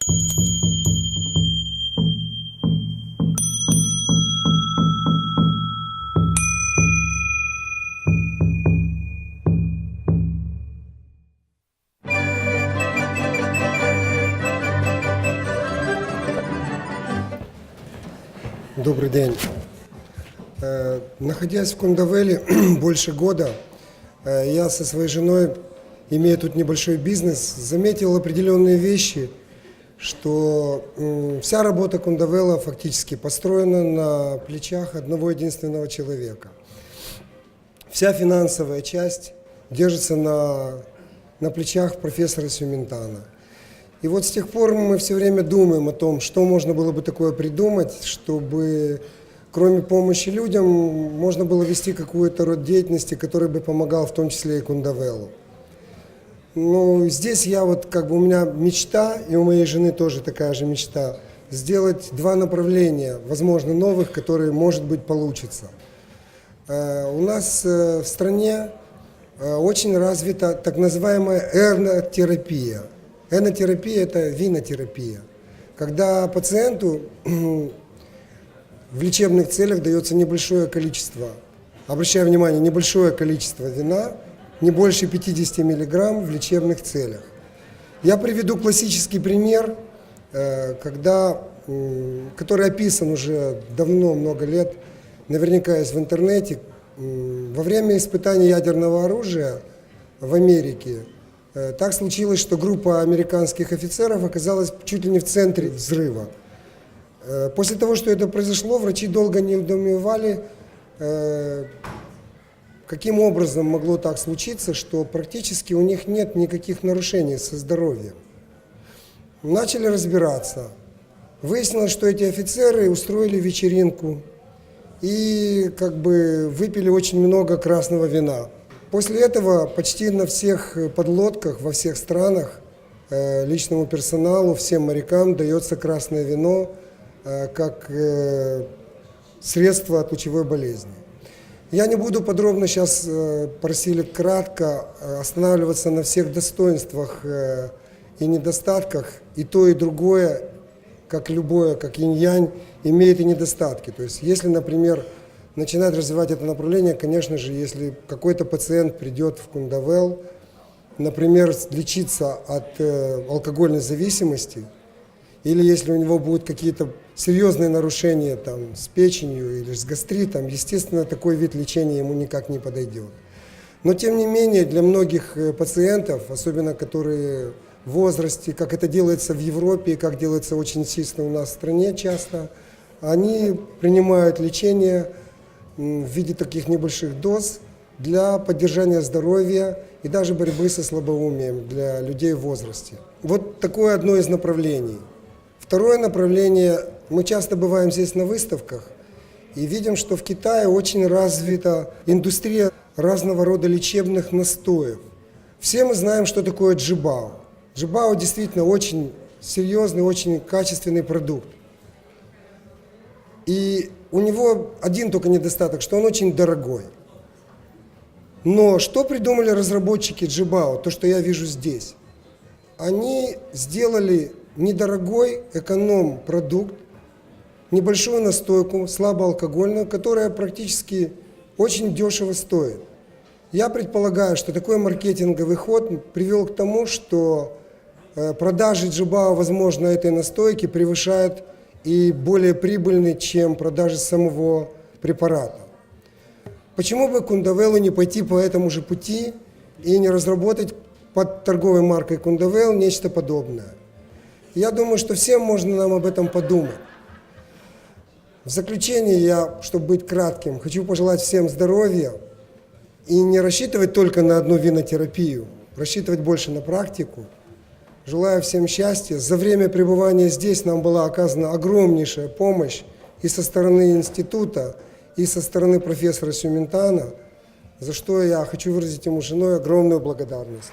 Добрый день. Находясь в Кундавеле больше года, я со своей женой, имея тут небольшой бизнес, заметил определенные вещи, что вся работа Кундавела фактически построена на плечах одного единственного человека. Вся финансовая часть держится на плечах профессора Сюминтана. И вот с тех пор мы все время думаем о том, что можно было бы такое придумать, чтобы кроме помощи людям можно было вести какой-то род деятельности, который бы помогал в том числе и Кундавелу. Ну, здесь у меня мечта, и у моей жены тоже такая же мечта, сделать два направления, возможно, новых, которые, может быть, получится. У нас в стране очень развита так называемая энотерапия. Энотерапия – это винотерапия, когда пациенту в лечебных целях дается небольшое количество, обращаю внимание, небольшое количество вина, не больше 50 мг в лечебных целях. Я приведу классический пример, который описан уже давно, много лет, наверняка есть в интернете. Во время испытаний ядерного оружия в Америке так случилось, что группа американских офицеров оказалась чуть ли не в центре взрыва. После того, что это произошло, врачи долго недоумевали, каким образом могло так случиться, что практически у них нет никаких нарушений со здоровьем. Начали разбираться. Выяснилось, что эти офицеры устроили вечеринку и выпили очень много красного вина. После этого почти на всех подлодках, во всех странах, личному персоналу, всем морякам дается красное вино как средство от лучевой болезни. Я не буду подробно сейчас, просили кратко, останавливаться на всех достоинствах и недостатках. И то, и другое, как любое, как инь-янь, имеет и недостатки. То есть, если, например, начинать развивать это направление, конечно же, если какой-то пациент придет в Кундавел, например, лечиться от алкогольной зависимости, или если у него будут какие-то серьезные нарушения с печенью или с гастритом, естественно, такой вид лечения ему никак не подойдет. Но, тем не менее, для многих пациентов, особенно которые в возрасте, как это делается в Европе и как делается очень сильно у нас в стране часто, они принимают лечение в виде таких небольших доз для поддержания здоровья и даже борьбы со слабоумием для людей в возрасте. Вот такое одно из направлений. Второе направление, мы часто бываем здесь на выставках и видим, что в Китае очень развита индустрия разного рода лечебных настоев. Все мы знаем, что такое джибао. Джибао действительно очень серьезный, очень качественный продукт. И у него один только недостаток, что он очень дорогой. Но что придумали разработчики джибао, то, что я вижу здесь? Они сделали недорогой эконом-продукт, небольшую настойку, слабоалкогольную, которая практически очень дешево стоит. Я предполагаю, что такой маркетинговый ход привел к тому, что продажи джибао, возможно, этой настойки превышают и более прибыльны, чем продажи самого препарата. Почему бы Кундавелу не пойти по этому же пути и не разработать под торговой маркой Кундавел нечто подобное? Я думаю, что всем можно нам об этом подумать. В заключение я, чтобы быть кратким, хочу пожелать всем здоровья и не рассчитывать только на одну винотерапию, рассчитывать больше на практику. Желаю всем счастья. За время пребывания здесь нам была оказана огромнейшая помощь и со стороны института, и со стороны профессора Сюминтана, за что я хочу выразить ему женой огромную благодарность.